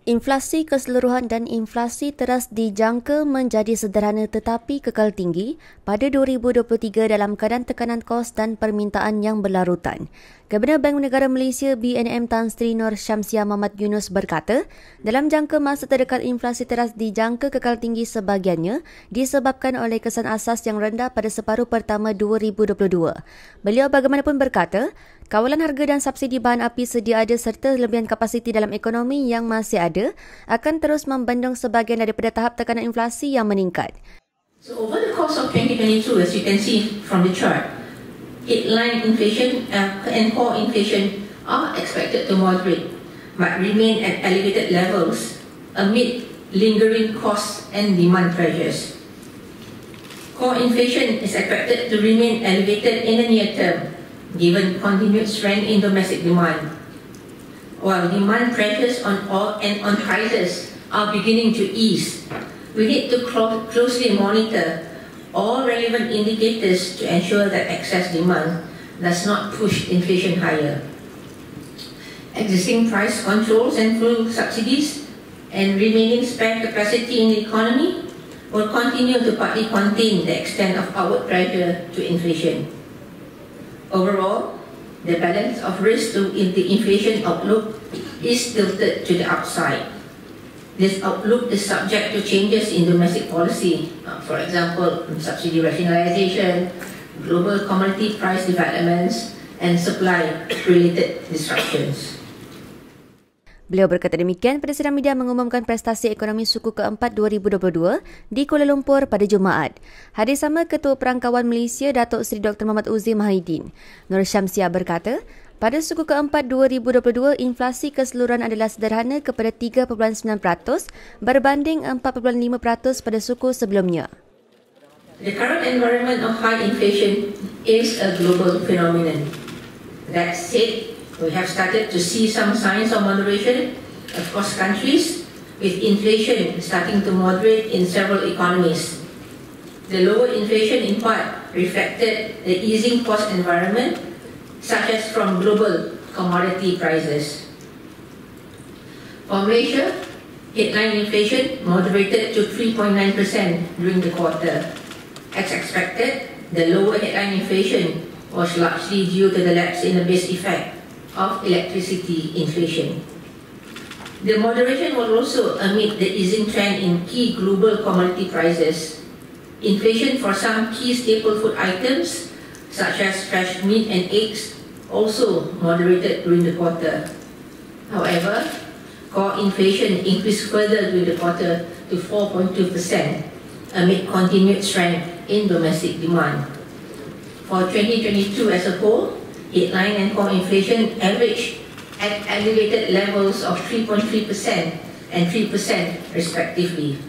Inflasi keseluruhan dan inflasi teras dijangka menjadi sederhana tetapi kekal tinggi pada 2023 dalam keadaan tekanan kos dan permintaan yang berlarutan. Gubernur Bank Negara Malaysia BNM Tan Sri Nur Syamsiah Mahmad Yunus berkata, dalam jangka masa terdekat inflasi teras dijangka kekal tinggi sebahagiannya disebabkan oleh kesan asas yang rendah pada separuh pertama 2022. Beliau bagaimanapun berkata, kawalan harga dan subsidi bahan api sedia ada serta lebihan kapasiti dalam ekonomi yang masih ada akan terus membendung sebahagian daripada tahap tekanan inflasi yang meningkat. So over the course of 2022, as you can see from the chart, headline inflation and core inflation are expected to moderate but remain at elevated levels amid lingering cost and demand pressures. Core inflation is expected to remain elevated in the near term given continued strength in domestic demand, while demand pressures on oil and on prices are beginning to ease. We need to closely monitor all relevant indicators to ensure that excess demand does not push inflation higher. Existing price controls and fuel subsidies and remaining spare capacity in the economy will continue to partly contain the extent of upward pressure to inflation. Overall, the balance of risk to the inflation outlook is tilted to the upside. This outlook is subject to changes in domestic policy, for example, subsidy rationalization, global commodity price developments, and supply-related disruptions. Beliau berkata demikian pada sidang media mengumumkan prestasi ekonomi suku keempat 2022 di Kuala Lumpur pada Jumaat. Hadir sama Ketua Perangkawan Malaysia Datuk Seri Dr. Muhammad Uzi Mahidin. Nur Syamsiah berkata, pada suku keempat 2022, inflasi keseluruhan adalah sederhana kepada 3.9% berbanding 4.5% pada suku sebelumnya. The current environment of high inflation is a global phenomenon. That said, we have started to see some signs of moderation across countries, with inflation starting to moderate in several economies. The lower inflation in part reflected the easing cost environment, such as from global commodity prices. For Malaysia, headline inflation moderated to 3.9% during the quarter. As expected, the lower headline inflation was largely due to the lapse in the base effect of electricity inflation. The moderation was also amid the easing trend in key global commodity prices. Inflation for some key staple food items, such as fresh meat and eggs, also moderated during the quarter. However, core inflation increased further during the quarter to 4.2% amid continued strength in domestic demand. For 2022 as a whole, headline and core inflation averaged at elevated levels of 3.3% and 3% respectively.